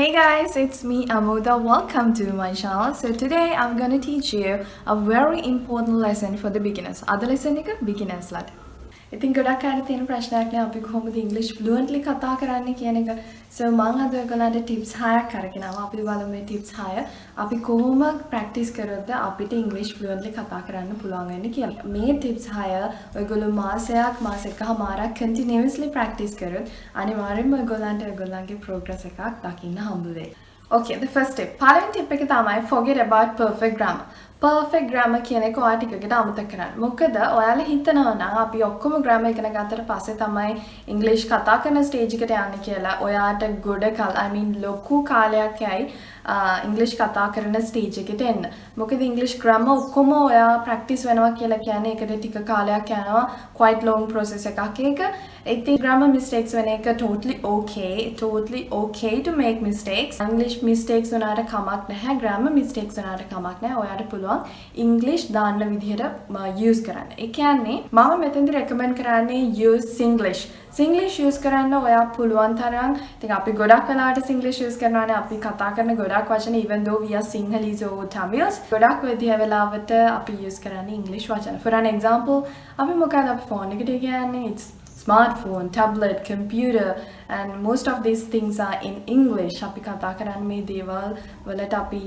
Hey guys, it's me Amuda. Welcome to my channel. So today I'm going to teach you a very important lesson for the beginners. Other lesson එක beginners ලට. ඉතින් ගොඩක් අය තියෙන ප්‍රශ්නයක් නේ අපි කොහොමද English fluently කතා කරන්නේ කියන එක. So මම අද ඔයගොල්ලන්ට tips 6ක් අරගෙන ආවා. අපි බලමු මේ tips 6 අපි කොහොම practice කරොත්ද අපිට English fluently කතා කරන්න පුළුවන් වෙන්නේ කියලා. මේ tips 6 ඔයගොල්ලෝ මාස එකමාරක් continuously practice කරොත් අනිවාර්යෙන්ම ඔයගොල්ලන්ට ඔයගොල්ලන්ගේ progress එකක් දකින්න හම්බ වෙයි. Okay, the first tip. පළවෙනි tip එක තමයි forget about perfect grammar. Perfect grammar කියන එක ඔයා ටිකකට අමතක කරන්න. මොකද ඔයාලා හිතනවා නම් අපි ඔක්කොම grammar ඉගෙන ගත්තට පස්සේ තමයි English කතා කරන stage එකට යන්නේ කියලා. ඔයාට ගොඩ ලොකු කාලයක් යයි English කතා කරන stage එකට එන්න. මොකද English grammar ඔක්කොම ඔයා practice වෙනවා කියලා කියන්නේ ඒකට ටික කාලයක් යනවා. Quite long process එකක් ඒක. ඉතින් grammar mistakes වෙන එක totally okay to make mistakes. English mistakes වුණාට කමක් නැහැ. Grammar mistakes වුණාට කමක් නැහැ. ඔයාට පුළුවන් English දාන්න විදිහට use කරන්න. ඒ කියන්නේ මම මෙතෙන්දි recommend කරන්නේ use Singlish. Singlish use කරන්න ඔයා පුළුවන් තරම් ඉතින් අපි ගොඩක් වෙලාවට Singlish use කරනවානේ අපි කතා කරන ගොඩක් වචන even though we are Sinhalese or Tamils ගොඩක් වෙලාවට අපි use කරන්නේ English වචන. For an example අපි මොකක්ද අපි phone එකට කියන්නේ it's smartphone, tablet, computer and most of these things are in English. අපි කතා කරන්නේ මේ දේවල් වලට අපි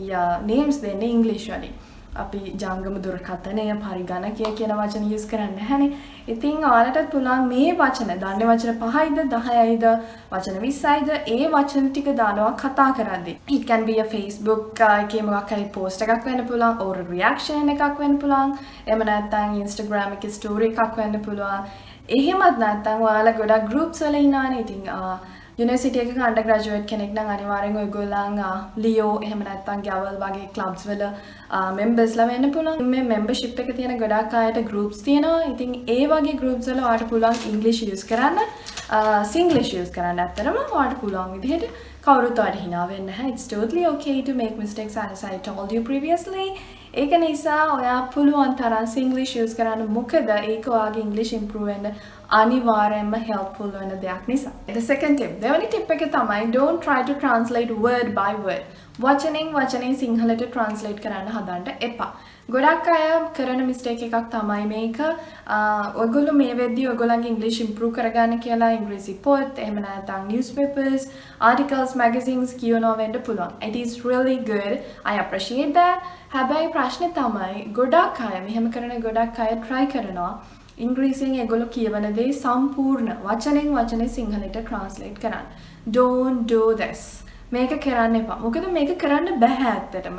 names දෙන්නේ English වලින්. අපි ජංගම දුරකථනය පරිගණකය කියන වචන use කරන්නේ නැහැනේ. ඉතින් ඔයාලටත් පුළුවන් මේ වචන දන්නේ වචන 5යිද 10යිද වචන 20යිද ඒ වචන ටික දානවා කතා කරද්දී. It can be a Facebook එකේ මොකක් හරි post එකක් වෙන්න පුළුවන් or reaction එකක් වෙන්න පුළුවන්. එහෙම නැත්නම් Instagram එකේ story එකක් වෙන්න පුළුවන්. එහෙමත් නැත්නම් ඔයාලා ගොඩක් groups වල ඉන්නවනේ. ඉතින් යුනිවර්සිටි එකක undergraduate කෙනෙක් නම් අනිවාර්යෙන් ඔයගොල්ලන් ලියෝ එහෙම නැත්නම් ගැවල් වගේ clubs වල members ලා වෙන්න පුළුවන්. මේ membership එක තියෙන ගොඩක් අයට groups තියෙනවා. ඉතින් ඒ වගේ groups වල ඔයාලට පුළුවන් English use කරන්න, Singlish use කරන්න. ඇත්තටම ඔයාලට පුළුවන් විදිහට කවුරුත් ඔයාලට hina වෙන්නේ නැහැ. It's totally okay to make mistakes as I told you previously. ඒක නිසා ඔයා පුළුවන් තරම් Singlish use කරන්න. මොකද ඒක ඔයාගේ English improve වෙන්න අනිවාර්යයෙන්ම helpful වෙන දෙයක් නිසා. The second tip. දෙවෙනි tip එක තමයි don't try to translate word by word. වචනෙන් සිංහලට translate කරන්න හදන්න එපා. ගොඩක් අය කරන mistake එකක් තමයි මේක. ඔයගොල්ලෝ මේ වෙද්දී ඔයගොල්ලන්ගේ English improve කරගන්න කියලා ඉංග්‍රීසි පොත් එහෙම නැත්නම් newspapers, articles, magazines කියනවා වෙන්න පුළුවන්. It is really good. I appreciate that. හැබැයි ප්‍රශ්නේ තමයි ගොඩක් අය මෙහෙම කරන ගොඩක් අය try කරනවා ඉංග්‍රීසියෙන් ඒගොල්ලෝ කියවන දේ සම්පූර්ණ වචනෙන් සිංහලට translate කරන්න. Don't do this. මේක කරන්න එපා. මොකද මේක කරන්න බෑ ඇත්තටම.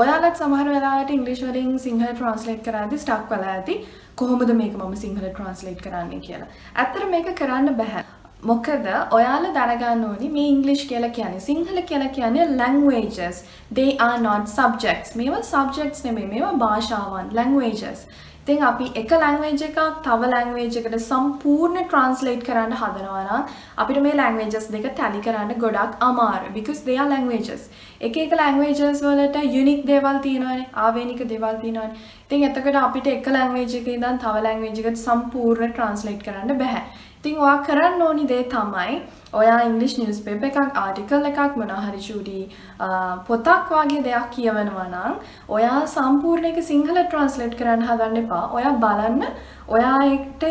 ඔයාලත් සමහර වෙලාවට ඉංග්‍රීසි වලින් සිංහල translate කරද්දී stuck වෙලා ඇති. කොහොමද මේක මම සිංහල translate කරන්නේ කියලා. ඇත්තට මේක කරන්න බෑ. මොකද ඔයාලා දැනගන්න ඕනි මේ English කියලා කියන්නේ සිංහල කියලා කියන්නේ languages. They are not subjects. මේවා subjects නෙමෙයි. මේවා භාෂාවන්, languages. ඉතින් අපි එක language එකක් තව language එකට සම්පූර්ණ translate කරන්න හදනවා නම් අපිට මේ languages දෙක tally කරන්න ගොඩක් අමාරුයි because they are languages. එක languages වලට unique දේවල් තියෙනවානේ, ආවේනික දේවල් තියෙනවානේ. ඉතින් එතකොට අපිට එක language එකේ ඉඳන් තව language එකට සම්පූර්ණ translate කරන්න බෑ. ඉතින් ඔයා කරන්න ඕනි දේ තමයි ඔයා English newspaper එකක් article එකක් මොනවා හරි චූටි පොතක් වගේ දෙයක් කියවනවා නම් ඔයා සම්පූර්ණ එක සිංහල translate කරන්න හදන්න එපා. ඔයා බලන්න ඔයා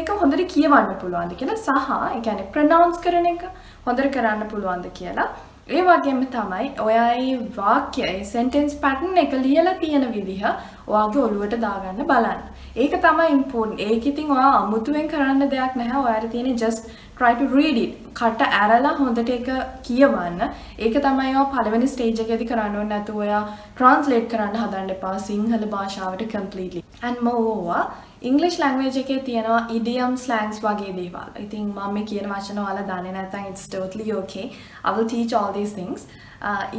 ඒක හොඳට කියවන්න පුළුවන්ද කියලා සහ ඒ කියන්නේ pronounce කරන එක හොඳට කරන්න පුළුවන්ද කියලා. ඒ වගේම තමයි ඔයා මේ වාක්‍යයේ sentence pattern එක ලියලා තියෙන විදිහ ඔයාගේ ඔළුවට දාගන්න බලන්න. ඒක තමයි important. ඒක ඉතින් ඔයා අමුතුවෙන් කරන්න දෙයක් නැහැ. ඔයාට තියෙන්නේ just try to read it. කට ඇරලා හොඳට ඒක කියවන්න. ඒක තමයි ඔයා පළවෙනි stage එකේදී කරන්න ඕනේ. නැතු ඔයා translate කරන්න හදන්න එපා Sinhala භාෂාවට completely. And moreover English language එකේ තියෙනවා idiom slangs වගේ දේවල්. ඉතින් මම මේ කියන වචන ඔයාලා දන්නේ නැත්නම් it's totally okay. I will teach all these things.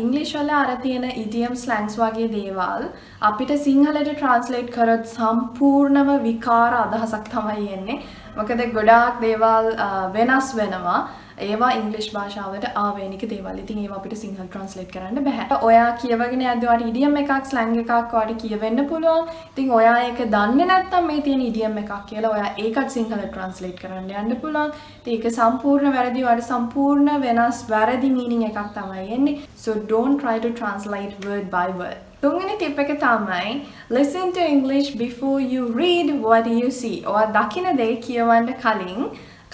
English වල අර තියෙන idiom slangs වගේ දේවල් අපිට සිංහලට translate කරොත් සම්පූර්ණම විකාර අදහසක් තමයි එන්නේ. මොකද ගොඩාක් දේවල් වෙනස් වෙනවා. ඒවා ඉංග්‍රීසි භාෂාවට ආවේනික දේවල්. ඉතින් ඒවා අපිට සිංහල ට්‍රාන්ස්ලේට් කරන්න බෑ. ඔයා කියවගෙන යද්දී ඔයාට ඉඩියම් එකක් ස්ලැන්ග් එකක් ඔයාට කියවෙන්න පුළුවන්. ඉතින් ඔයා ඒක දන්නේ නැත්නම් මේ තියෙන ඉඩියම් එකක් කියලා ඔයා ඒකත් සිංහල ට්‍රාන්ස්ලේට් කරන්න යන්න පුළුවන්. ඉතින් ඒක සම්පූර්ණ වැරදි. ඔයාට සම්පූර්ණ වෙනස් වැරදි මීනින් එකක් තමයි එන්නේ. So don't try to translate word by word. තුන්වෙනි ටිප් එක තමයි listen to English before you read what you see. ඔයා දකින දේ කියවන්න කලින්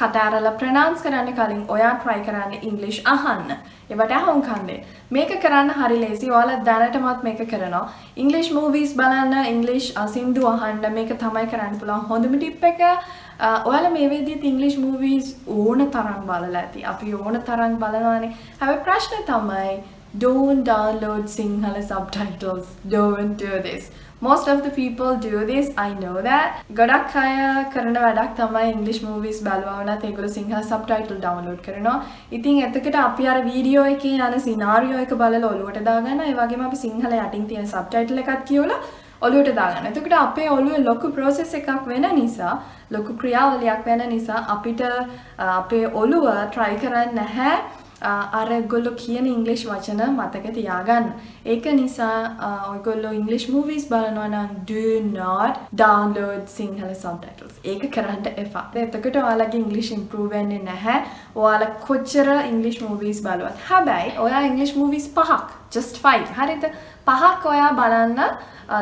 කතාරලා ප්‍රනවුන්ස් කරන්න කලින් ඔයා try කරන්න ඉංග්‍රීසි අහන්න. ඒවට අහුම්කම් දෙන්න. මේක කරන්න හරි ලේසි. ඔයාලා දැනටමත් මේක කරනවා. ඉංග්‍රීසි movies බලන්න, ඉංග්‍රීසි සින්දු අහන්න මේක තමයි කරන්න පුළුවන් හොඳම ටිප් එක. ඔයාලා මේ විදිහට ඉංග්‍රීසි movies ඕන තරම් බලලා ඇති. අපි ඕන තරම් බලනවානේ. හැබැයි ප්‍රශ්නේ තමයි don't download Sinhala subtitles. Don't do this. Most of the people do this. I know that. ගොඩක් අය කරන වැඩක් තමයි English movies බලුවා වුණත් ඒගොල්ලෝ සිංහල subtitle download කරනවා. ඉතින් එතකොට අපි අර වීඩියෝ එකේ යන scenario එක බලලා ඔලුවට දාගන්නවා. ඒ වගේම අපි සිංහල යටින් තියෙන subtitle එකත් කියවලා ඔලුවට දාගන්නවා. එතකොට අපේ ඔලුවේ ලොකු process එකක් වෙන නිසා, ලොකු ක්‍රියාවලියක් වෙන නිසා අපිට අපේ ඔලුව try කරන්නේ නැහැ අර ඔයගොල්ලෝ කියන ඉංග්‍රීසි වචන මතක තියාගන්න. ඒක නිසා ඔයගොල්ලෝ ඉංග්‍රීසි movies බලනවා නම් do not download Sinhala subtitles. ඒක කරන්න එපා. එතකොට ඔයාලගේ ඉංග්‍රීසි improve වෙන්නේ නැහැ. ඔයාලා කොච්චර ඉංග්‍රීසි movies බලුවත්. හැබැයි ඔයා ඉංග්‍රීසි movies 5ක් just 5 හරිද? 5ක් ඔයා බලන්න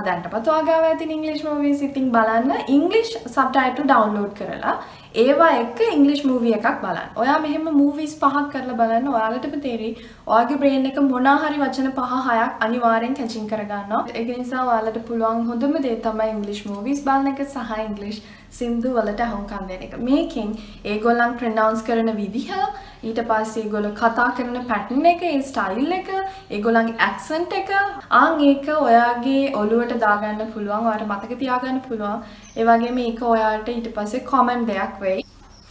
දැන්ටපත් ඔයාගාව ඇතින් ඉංග්‍රීසි movies ඉතින් බලන්න ඉංග්‍රීසි subtitle download කරලා ඒවා එක්ක ඉංග්‍රීසි movie එකක් බලන්න. ඔයා මෙහෙම movies 5ක් කරලා බලන්න ඔයාලටම තේරෙයි ඔයාගේ brain එක මොනවා හරි වචන 5-6ක් අනිවාර්යෙන් catching කරගන්නවා. ඒක නිසා ඔයාලට පුළුවන් හොඳම දේ තමයි ඉංග්‍රීසි movies බලන එක සහ ඉංග්‍රීසි සින්දු වලට අහුම්කම් දෙන එක. මේකෙන් ඒගොල්ලන් pronounce කරන විදිහ, ඊට පස්සේ ඒගොල්ලෝ කතා කරන pattern එක, ඒ style එක, ඒගොල්ලන්ගේ accent එක, ඒක ඔයාගේ ඔළුවට දාගන්න පුළුවන්, ඔයාලට මතක තියාගන්න පුළුවන්. ඒ වගේම මේක ඔයාලට ඊට පස්සේ common දෙයක් වෙයි.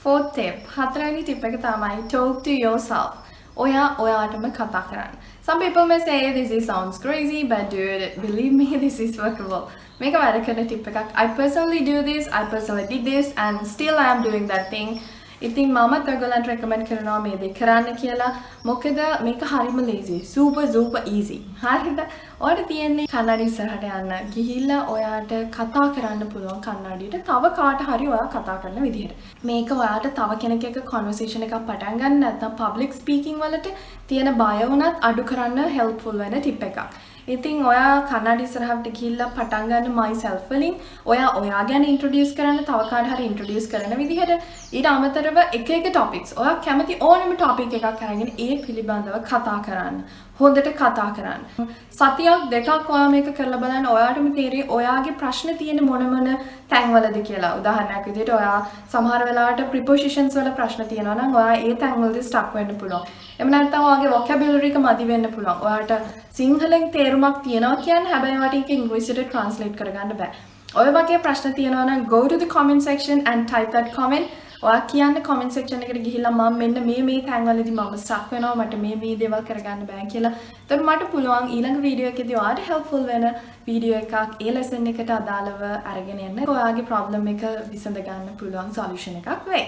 Fourth tip, හතරවෙනි tip එක තමයි talk to yourself. ඔයාටම කතා කරන්න. Some people may say this sounds crazy, but dude, believe me, this is workable. Make a වැඩ කරන tip එකක්. I personally do this, I personally did this, and still I am doing that thing. ඉතින් මමත් ඔයගොල්ලන්ට recommend කරනවා මේ දේ කරන්න කියලා. මොකද මේක හරිම lazy, super easy. හරිද? ඔයාලට තියෙන්නේ කන්නඩි ඉස්සරහට යන්න. ගිහිල්ලා ඔයාට කතා කරන්න පුළුවන් කන්නඩියට තව කාට හරි ඔයා කතා කරන විදිහට. මේක ඔයාට තව කෙනෙක් එක්ක conversation එකක් පටන් ගන්න නැත්නම් public speaking වලට තියෙන බය වුණත් අඩු කරන්න helpful වෙන tip එකක්. ඉතින් ඔයා කන්නඩි ඉස්සරහට ගිහිල්ලා පටන් ගන්න myself වලින් ඔයා ගැන introduce කරන්න තව කාට හරි introduce කරන විදිහට ඊට අමතරව එක topics ඔයා කැමති ඕනම topic එකක් අරගෙන ඒ පිළිබඳව කතා කරන්න. හොඳට කතා කරන්න. සතියක් දෙකක් ඔයා මේක කරලා බලන්න ඔයාටම තේරෙයි ඔයාගේ ප්‍රශ්න තියෙන මොන තැන්වලද කියලා. උදාහරණයක් විදිහට ඔයා සමහර වෙලාවට prepositions වල ප්‍රශ්න තියෙනවා නම් ඔයා ඒ තැන්වලදී stuck වෙන්න පුළුවන්. එහෙම නැත්නම් ඔයාගේ vocabulary එක මදි වෙන්න පුළුවන්. ඔයාට සිංහලෙන් තේරුමක් තියෙනවා කියන්නේ හැබැයි ඔයාට ඒක ඉංග්‍රීසියට translate කරගන්න බෑ. ඔය වගේ ප්‍රශ්න තියෙනවා නම් go to the comment section and type that comment. ඔයා කියන්නේ comment section එකට ගිහිල්ලා මම මෙන්න මේ තැන්වලදී මම stuck වෙනවා මට මේ දේවල් කරගන්න බෑ කියලා. එතකොට මට පුළුවන් ඊළඟ වීඩියෝ එකේදී ඔයාට helpful වෙන වීඩියෝ එකක් ඒ lesson එකට අදාළව අරගෙන එන්න. ඔයාගේ problem එක විසඳ ගන්න පුළුවන් solution එකක් වෙයි.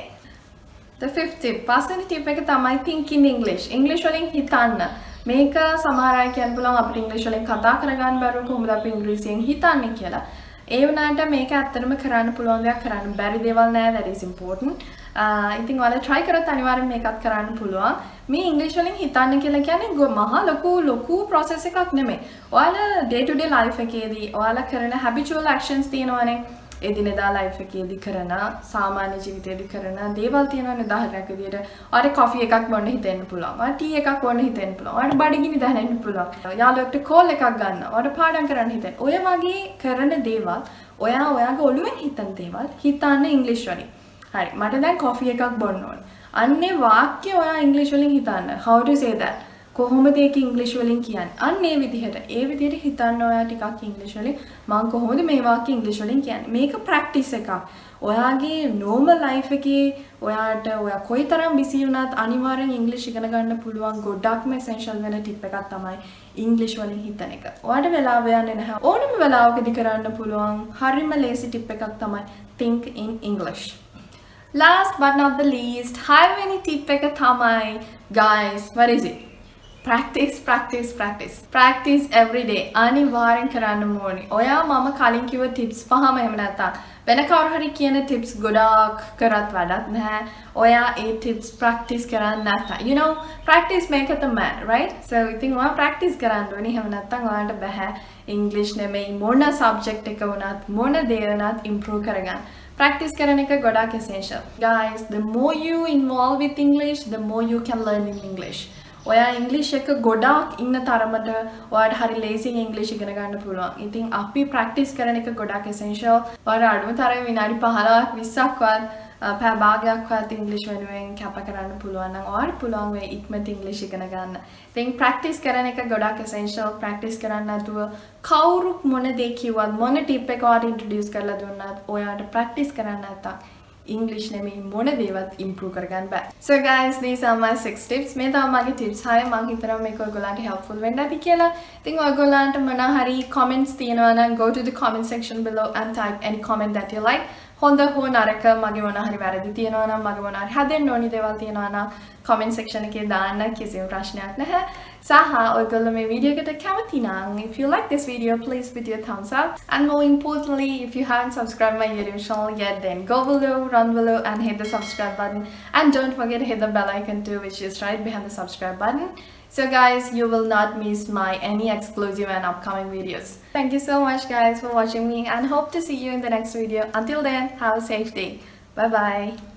The fifth tip, පස්වෙනි tip එක තමයි think in English. English වලින් හිතන්න. මේක සමහර අය කියන්න පුළුවන් අපිට English වලින් කතා කරගන්න බැරුව කොහොමද අපි ඉංග්‍රීසියෙන් හිතන්නේ කියලා. ඒ වුණාට මේක ඇත්තටම කරන්න පුළුවන් දෙයක් කරන්න බැරි දේවල් නෑ that is important. ඉතින් ඔයාලා try කරත් අනිවාර්යෙන් මේකත් කරන්න පුළුවන්. මේ ඉංග්‍රීසි වලින් හිතන්න කියලා කියන්නේ මහා ලොකු process එකක් නෙමෙයි. ඔයාලා day to day life එකේදී ඔයාලා කරන habitual actions තියෙනවානේ. එදිනෙදා life එකේදී කරන සාමාන්‍ය ජීවිතේදී කරන දේවල් තියෙනවානේ. උදාහරණයක් විදියට ඔයාලට coffee එකක් බොන්න හිතෙන්න පුළුවන්. ඔයාලට tea එකක් බොන්න හිතෙන්න පුළුවන්. ඔයාලට බඩගිනි දැනෙන්න පුළුවන්. යාළුවෙක්ට call එකක් ගන්න. ඔයාලට පාඩම් කරන්න හිතෙන්න. ඔය වගේ කරන දේවල් ඔයාගේ ඔළුවෙන් හිතන දේවල් හිතන්න ඉංග්‍රීසි වලින්. හරි. මට දැන් coffee එකක් බොන්න ඕන. අන්නේ වාක්‍ය ඔයා ඉංග්‍රීසි වලින් හිතන්න. How to say that? කොහොමද ඒක ඉංග්‍රීසි වලින් කියන්නේ? අන්න ඒ විදිහට හිතන්න ඔයා ටිකක් ඉංග්‍රීසි වලින් මම කොහොමද මේ වාක්‍ය ඉංග්‍රීසි වලින් කියන්නේ? මේක ප්‍රැක්ටිස් එකක්. ඔයාගේ normal life එකේ ඔයා කොයිතරම් busy වුණත් අනිවාර්යෙන් ඉංග්‍රීසි ඉගෙන ගන්න පුළුවන් ගොඩක්ම essential වෙන tip එකක් තමයි ඉංග්‍රීසි වලින් හිතන එක. ඔයාට වෙලාව යන්නේ නැහැ. ඕනම වෙලාවකදී කරන්න පුළුවන් හරිම lazy tip එකක් තමයි think in English. Last but not the least, හයවෙනි tip එක තමයි guys, what is it? Practice every day. අනිවාර්යෙන් කරන්න ඕනේ. ඔයා මම කලින් කිව්ව tips පහම එහෙම නැත්නම් වෙන කවුරු හරි කියන tips ගොඩාක් කරත් වැඩක් නැහැ. ඔයා ඒ tips practice කරන්න නැත්නම් you know practice make the man, right? So ඉතින් ඔයා practice කරන්න ඕනේ. එහෙම නැත්නම් ඔයාලට බෑ English නෙමෙයි මොන subject එක වුණත් මොන දේ වුණත් improve කරගන්න. Practice කරන එක ගොඩාක් essential. Guys, the more you involve with English, the more you can learn in English. ඔයා ඉංග්‍රීසි එක ගොඩාක් ඉන්න තරමට ඔයාට හරි ලේසියෙන් ඉංග්‍රීසි ඉගෙන ගන්න පුළුවන්. ඉතින් අපි ප්‍රැක්ටිස් කරන එක ගොඩාක් essential. ඔයාලා අඩුම තරමේ විනාඩි 15ක් 20ක්වත් පැය භාගයක්වත් ඉංග්‍රීසි වෙනුවෙන් කැප කරන්න පුළුවන් නම් ඔයාලට පුළුවන් වෙයි ඉක්මනට ඉංග්‍රීසි ඉගෙන ගන්න. ඉතින් ප්‍රැක්ටිස් කරන එක ගොඩාක් essential. ප්‍රැක්ටිස් කරන්න නැතුව කවුරු මොන දේ කිව්වත් මොන ටිප් එක ඔයාලට ඉන්ට්‍රොඩියුස් කරලා දුන්නත් ඔයාට ප්‍රැක්ටිස් කරන්න නැත්තම් English නෙමෙයි මොන දේවත් improve කරගන්න බෑ. So guys, these are my 6 tips. මේ තමයි මගේ tips 6. මම හිතනවා මේක ඔයගොල්ලන්ට helpful වෙන්න ඇති කියලා. ඉතින් ඔයගොල්ලන්ට මොන හරි comments තියෙනවා නම් go to the comment section below and type any comment that you like. හොඳ හෝ නරක මගේ මොන හරි වැරදි තියෙනවා නම් මගේ මොන හරි හදන්න ඕනි දේවල් තියෙනවා නම් comment section එකේ දාන්න කිසිම ප්‍රශ්නයක් නැහැ. සහ ඔයගොල්ලෝ මේ වීඩියෝ එකට කැමති නම් if you like this video please put your thumbs up and more importantly if you haven't subscribed my YouTube channel yet then go below, run below and hit the subscribe button and don't forget to hit the bell icon too which is right behind the subscribe button. So guys, you will not miss my any exclusive and upcoming videos. Thank you so much guys for watching me and hope to see you in the next video. Until then, have a safe day. Bye bye.